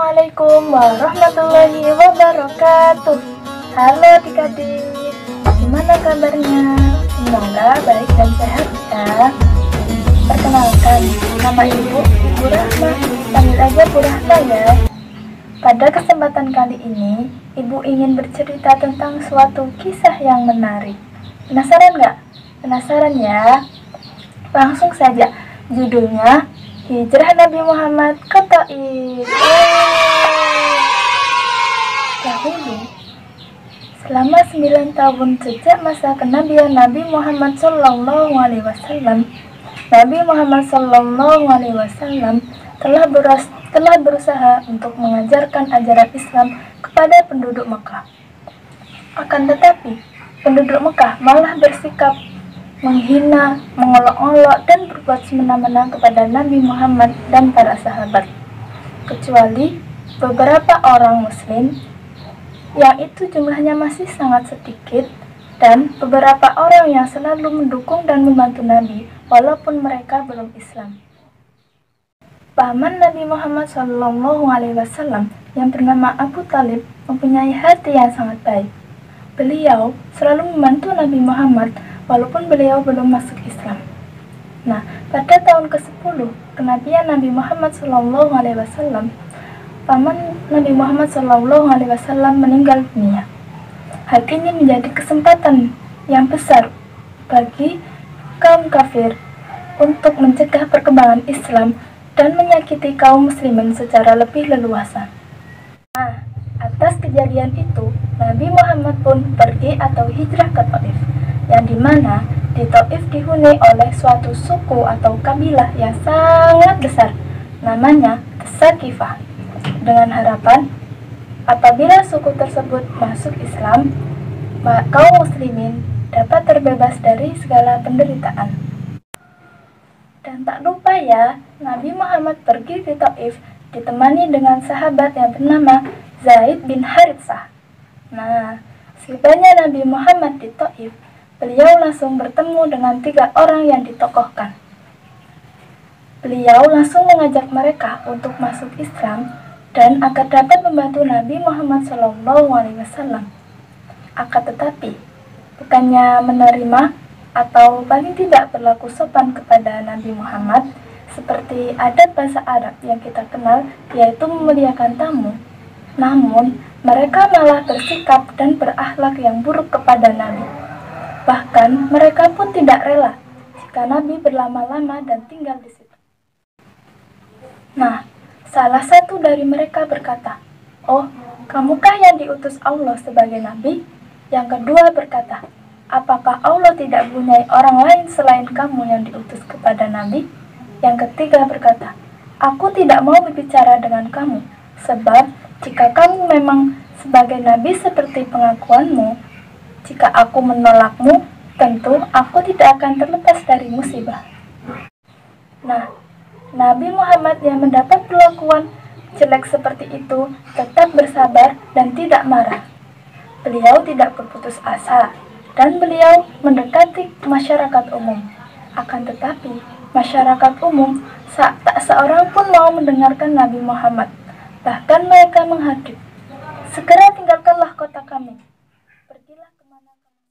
Assalamualaikum warahmatullahi wabarakatuh. Halo adik-adik, gimana kabarnya? Semoga baik dan sehat ya. Perkenalkan, nama Ibu Rahma, panggil aja Bu Rahma ya. Pada kesempatan kali ini, Ibu ingin bercerita tentang suatu kisah yang menarik. Penasaran nggak? Penasaran ya? Langsung saja, judulnya Hijrah Nabi Muhammad ke Taif. Dahulu, selama 9 tahun sejak masa kenabian Nabi Muhammad SAW, Nabi Muhammad SAW telah berusaha untuk mengajarkan ajaran Islam kepada penduduk Mekah. Akan tetapi, penduduk Mekah malah bersikap menghina, mengolok-olok, dan berbuat semena-mena kepada Nabi Muhammad dan para sahabat, kecuali beberapa orang Muslim, yang itu jumlahnya masih sangat sedikit, dan beberapa orang yang selalu mendukung dan membantu Nabi, walaupun mereka belum Islam. Paman Nabi Muhammad SAW yang bernama Abu Thalib mempunyai hati yang sangat baik. Beliau selalu membantu Nabi Muhammad walaupun beliau belum masuk Islam. Nah, pada tahun ke-10 kenabian Nabi Muhammad SAW, paman Nabi Muhammad SAW meninggal dunia. Hal ini menjadi kesempatan yang besar bagi kaum kafir untuk mencegah perkembangan Islam dan menyakiti kaum muslimin secara lebih leluasa. Nah, atas kejadian itu, Nabi Muhammad pun pergi atau hijrah ke Taif, yang dimana di Taif dihuni oleh suatu suku atau kabilah yang sangat besar, namanya Tsaqifah, dengan harapan apabila suku tersebut masuk Islam, kaum muslimin dapat terbebas dari segala penderitaan. Dan tak lupa ya, Nabi Muhammad pergi ke Taif ditemani dengan sahabat yang bernama Zaid bin Haritsah. Nah, setibanya Nabi Muhammad di Taif, beliau langsung bertemu dengan 3 orang yang ditokohkan. Beliau langsung mengajak mereka untuk masuk Islam dan agar dapat membantu Nabi Muhammad SAW. Akan tetapi, bukannya menerima atau paling tidak berlaku sopan kepada Nabi Muhammad, seperti adat bahasa Arab yang kita kenal, yaitu memuliakan tamu. Namun, mereka malah bersikap dan berakhlak yang buruk kepada Nabi. Bahkan mereka pun tidak rela jika Nabi berlama-lama dan tinggal di situ. Nah, salah satu dari mereka berkata, "Oh, kamukah yang diutus Allah sebagai Nabi?" Yang kedua berkata, "Apakah Allah tidak punya orang lain selain kamu yang diutus kepada Nabi?" Yang ketiga berkata, "Aku tidak mau berbicara dengan kamu, sebab jika kamu memang sebagai Nabi seperti pengakuanmu, jika aku menolakmu, tentu aku tidak akan terlepas dari musibah." Nah, Nabi Muhammad yang mendapat perlakuan jelek seperti itu tetap bersabar dan tidak marah. Beliau tidak berputus asa dan beliau mendekati masyarakat umum. Akan tetapi, masyarakat umum tak seorang pun mau mendengarkan Nabi Muhammad. Bahkan mereka menghadap, "Segera tinggalkanlah kota kami. Pergilah kemana kamu."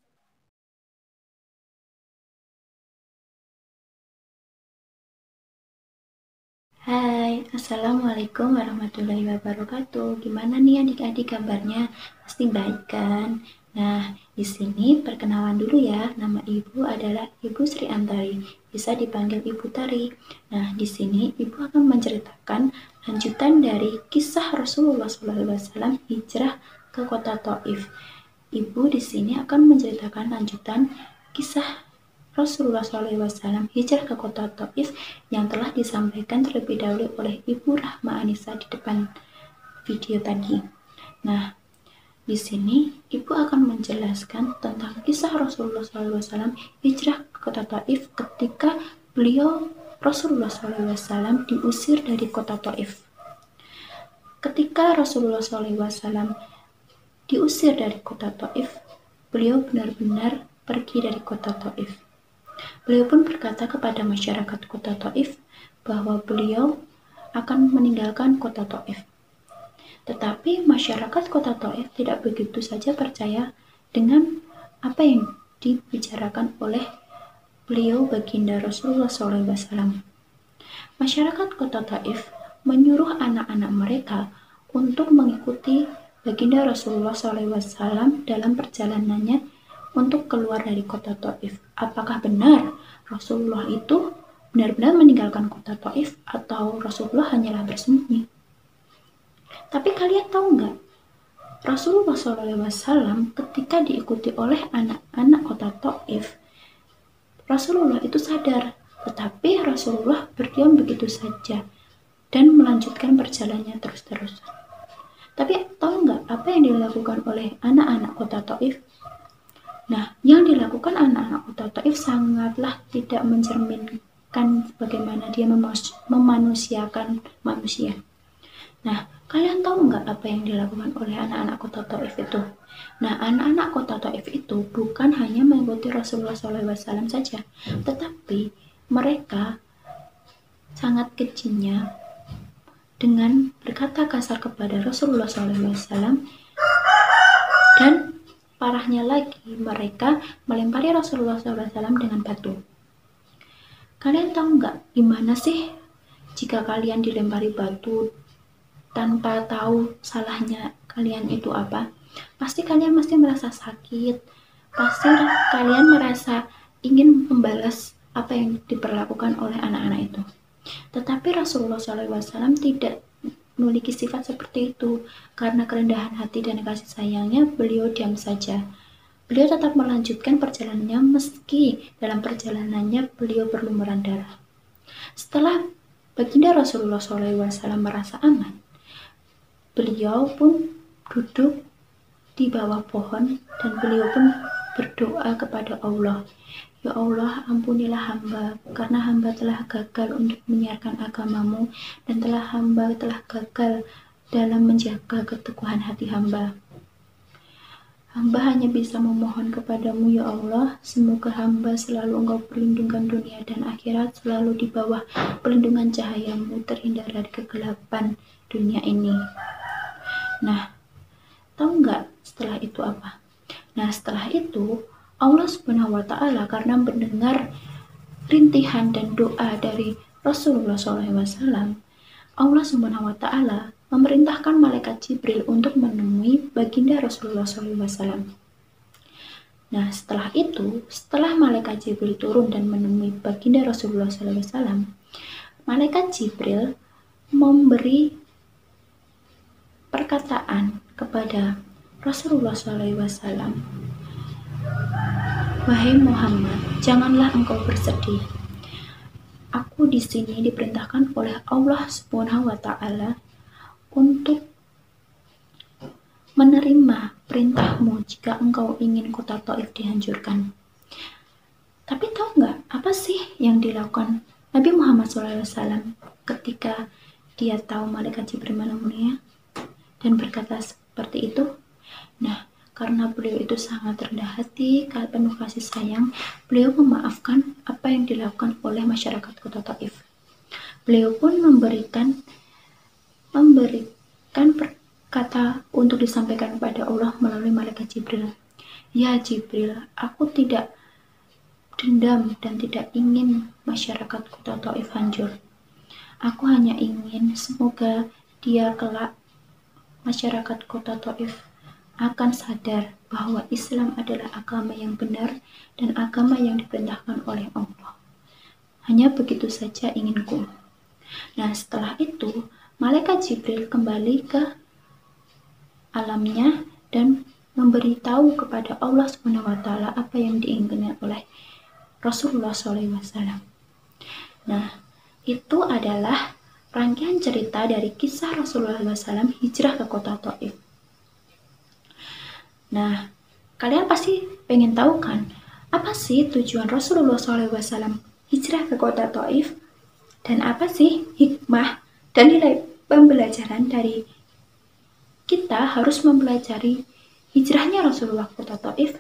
Hai, Assalamualaikum warahmatullahi wabarakatuh. Gimana nih adik-adik kabarnya? Pasti baik kan? Nah, di sini perkenalan dulu ya. Nama Ibu adalah Ibu Sri Antari, bisa dipanggil Ibu Tari. Nah, di sini Ibu akan menceritakan lanjutan dari kisah Rasulullah SAW hijrah ke kota Taif. Ibu di sini akan menceritakan lanjutan kisah Rasulullah SAW hijrah ke kota Taif yang telah disampaikan terlebih dahulu oleh Ibu Rahma Anissa di depan video tadi. Nah, di sini Ibu akan menjelaskan tentang kisah Rasulullah SAW hijrah ke kota Taif ketika Rasulullah SAW diusir dari kota Taif. Ketika Rasulullah SAW diusir dari kota Taif, beliau benar-benar pergi dari kota Taif. Beliau pun berkata kepada masyarakat kota Taif bahwa beliau akan meninggalkan kota Taif. Tetapi masyarakat kota Taif tidak begitu saja percaya dengan apa yang dibicarakan oleh beliau baginda Rasulullah SAW. Masyarakat kota Taif menyuruh anak-anak mereka untuk mengikuti baginda Rasulullah SAW dalam perjalanannya untuk keluar dari kota Taif. Apakah benar Rasulullah itu benar-benar meninggalkan kota Taif atau Rasulullah hanyalah bersembunyi? Tapi kalian tahu nggak? Rasulullah SAW ketika diikuti oleh anak-anak kota Taif, Rasulullah itu sadar, tetapi Rasulullah berdiam begitu saja dan melanjutkan perjalanannya terus-terusan. Tapi tahu nggak apa yang dilakukan oleh anak-anak kota Taif? Nah, yang dilakukan anak-anak kota Taif sangatlah tidak mencerminkan bagaimana dia memanusiakan manusia. Nah, kalian tahu nggak apa yang dilakukan oleh anak-anak kota Taif itu? Nah, anak-anak kota Taif itu bukan hanya mengikuti Rasulullah SAW saja, tetapi mereka sangat kejinya dengan berkata kasar kepada Rasulullah SAW, dan parahnya lagi mereka melempari Rasulullah SAW dengan batu. Kalian tahu nggak gimana sih jika kalian dilempari batu tanpa tahu salahnya kalian itu apa? Pasti kalian merasa sakit, pasti kalian merasa ingin membalas apa yang diperlakukan oleh anak-anak itu. Tetapi Rasulullah SAW tidak memiliki sifat seperti itu. Karena kerendahan hati dan kasih sayangnya, beliau diam saja. Beliau tetap melanjutkan perjalanannya meski dalam perjalanannya beliau berlumuran darah. Setelah baginda Rasulullah SAW merasa aman, beliau pun duduk di bawah pohon dan beliau pun berdoa kepada Allah. Ya Allah, ampunilah hamba, karena hamba telah gagal untuk menyiarkan agamamu dan hamba telah gagal dalam menjaga keteguhan hati hamba. Hamba hanya bisa memohon kepadamu ya Allah, semoga hamba selalu engkau perlindungan dunia dan akhirat, selalu di bawah perlindungan cahayamu, terhindar dari kegelapan dunia ini. Nah, tahu nggak setelah itu apa? Nah, setelah itu Allah Subhanahu wa Ta'ala karena mendengar rintihan dan doa dari Rasulullah SAW, Allah Subhanahu wa Ta'ala memerintahkan malaikat Jibril untuk menemui baginda Rasulullah SAW. Nah, setelah itu, setelah malaikat Jibril turun dan menemui baginda Rasulullah SAW, malaikat Jibril memberi perkataan kepada Rasulullah SAW, "Wahai Muhammad, janganlah engkau bersedih. Aku di sini diperintahkan oleh Allah Subhanahu wa Ta'ala untuk menerima perintahmu jika engkau ingin kota Taif dihancurkan." Tapi tahu nggak apa sih yang dilakukan Nabi Muhammad SAW ketika dia tahu malaikat Jibril menemuinya dan berkata seperti itu? Nah, karena beliau itu sangat rendah hati, penuh kasih sayang, beliau memaafkan apa yang dilakukan oleh masyarakat kota Taif. Beliau pun memberikan kata untuk disampaikan kepada Allah melalui malaikat Jibril. Ya Jibril, aku tidak dendam dan tidak ingin masyarakat kota Taif hancur. Aku hanya ingin semoga dia kelak masyarakat kota Taif akan sadar bahwa Islam adalah agama yang benar dan agama yang diperintahkan oleh Allah. Hanya begitu saja inginku. Nah, setelah itu, malaikat Jibril kembali ke alamnya dan memberitahu kepada Allah Subhanahu wa Ta'ala apa yang diinginkan oleh Rasulullah SAW. Nah, itu adalah rangkaian cerita dari kisah Rasulullah SAW hijrah ke kota Taif. Nah, kalian pasti pengen tahu kan, apa sih tujuan Rasulullah SAW hijrah ke kota Taif? Dan apa sih hikmah dan nilai pembelajaran dari kita harus mempelajari hijrahnya Rasulullah ke kota Taif?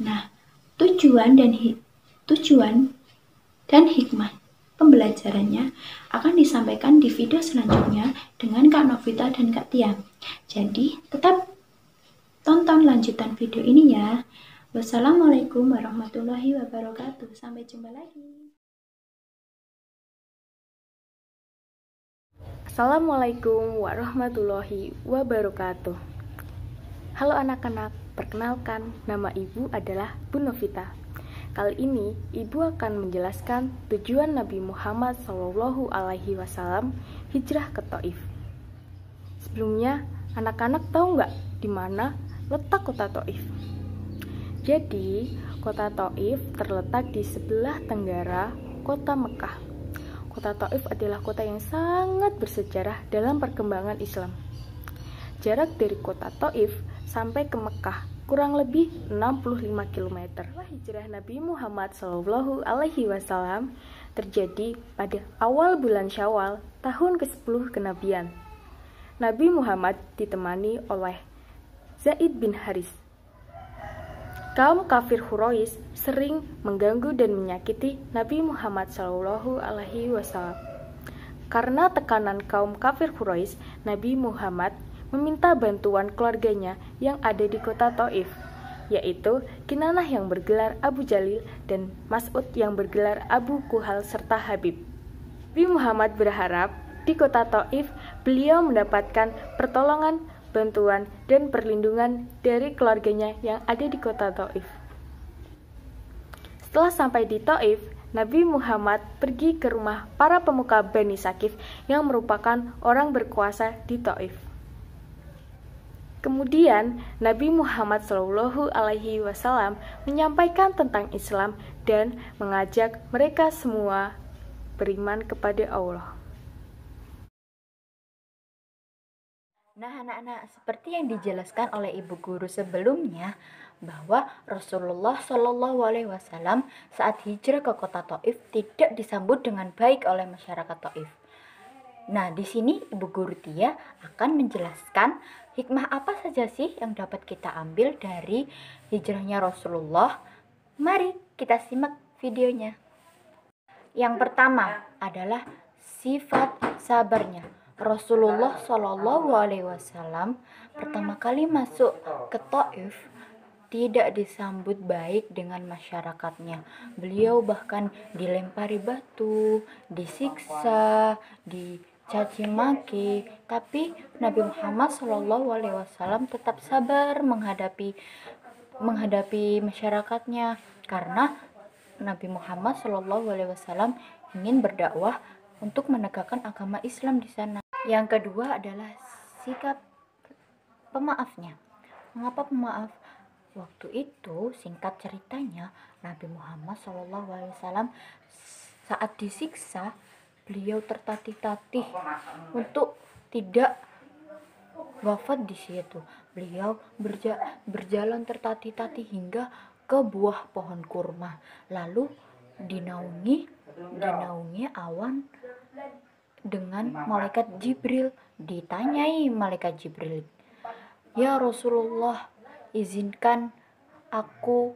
Nah, tujuan dan hikmah pembelajaran pembelajarannya akan disampaikan di video selanjutnya dengan Kak Novita dan Kak Tia. Jadi, tetap tonton lanjutan video ini ya. Wassalamualaikum warahmatullahi wabarakatuh. Sampai jumpa lagi. Assalamualaikum warahmatullahi wabarakatuh. Halo anak-anak, perkenalkan nama Ibu adalah Bu Novita. Kali ini Ibu akan menjelaskan tujuan Nabi Muhammad SAW hijrah ke Taif. Sebelumnya, anak-anak tahu nggak di mana letak kota Taif? Jadi, kota Taif terletak di sebelah tenggara kota Mekah. Kota Taif adalah kota yang sangat bersejarah dalam perkembangan Islam. Jarak dari kota Taif sampai ke Mekah kurang lebih 65 km. Hijrah Nabi Muhammad SAW terjadi pada awal bulan Syawal tahun ke-10 kenabian. Nabi Muhammad ditemani oleh Zaid bin Haris. Kaum kafir Quraisy sering mengganggu dan menyakiti Nabi Muhammad SAW. Karena tekanan kaum kafir Quraisy, Nabi Muhammad meminta bantuan keluarganya yang ada di kota Taif, yaitu Kinanah yang bergelar Abu Jalil dan Mas'ud yang bergelar Abu Kuhal serta Habib. Nabi Muhammad berharap di kota Taif beliau mendapatkan pertolongan, bantuan, dan perlindungan dari keluarganya yang ada di kota Taif. Setelah sampai di Taif, Nabi Muhammad pergi ke rumah para pemuka Bani Sakif yang merupakan orang berkuasa di Taif. Kemudian, Nabi Muhammad SAW menyampaikan tentang Islam dan mengajak mereka semua beriman kepada Allah. Nah, anak-anak, seperti yang dijelaskan oleh ibu guru sebelumnya, bahwa Rasulullah SAW saat hijrah ke kota Taif tidak disambut dengan baik oleh masyarakat Taif. Nah, di sini ibu guru Tia akan menjelaskan hikmah apa saja sih yang dapat kita ambil dari hijrahnya Rasulullah. Mari kita simak videonya. Yang pertama adalah sifat sabarnya. Rasulullah SAW pertama kali masuk ke Taif tidak disambut baik dengan masyarakatnya. Beliau bahkan dilempari batu, disiksa, dicaci maki. Tapi Nabi Muhammad SAW tetap sabar menghadapi masyarakatnya, karena Nabi Muhammad SAW ingin berdakwah untuk menegakkan agama Islam di sana. Yang kedua adalah sikap pemaafnya. Mengapa pemaaf? Waktu itu, singkat ceritanya, Nabi Muhammad SAW saat disiksa, beliau tertatih-tatih untuk tidak wafat di situ. Beliau berjalan tertatih-tatih hingga ke buah pohon kurma, lalu dinaungi awan dengan malaikat Jibril. Ditanyai malaikat Jibril, "Ya Rasulullah, izinkan aku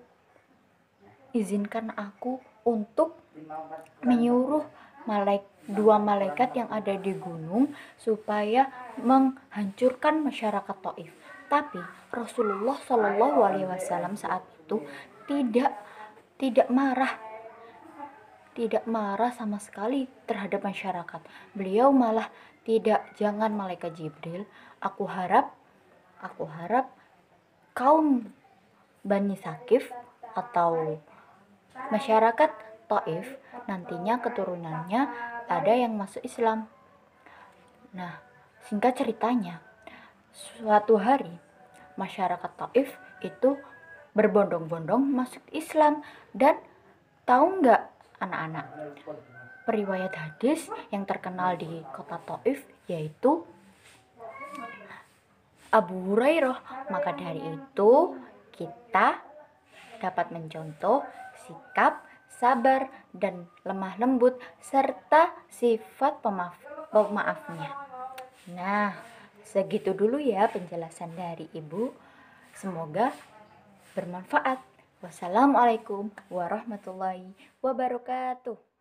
untuk menyuruh dua malaikat yang ada di gunung supaya menghancurkan masyarakat Taif." Tapi Rasulullah SAW saat itu tidak marah sama sekali terhadap masyarakat. Beliau malah jangan malaikat Jibril, aku harap kaum Bani Sakif atau masyarakat Taif nantinya keturunannya ada yang masuk Islam. Nah, singkat ceritanya, suatu hari masyarakat Taif itu berbondong-bondong masuk Islam. Dan tahu nggak anak-anak, periwayat hadis yang terkenal di kota Taif yaitu Abu Hurairah. Maka dari itu kita dapat mencontoh sikap sabar dan lemah lembut serta sifat pemaafnya. Nah, segitu dulu ya penjelasan dari Ibu. Semoga bermanfaat. Wassalamualaikum warahmatullahi wabarakatuh.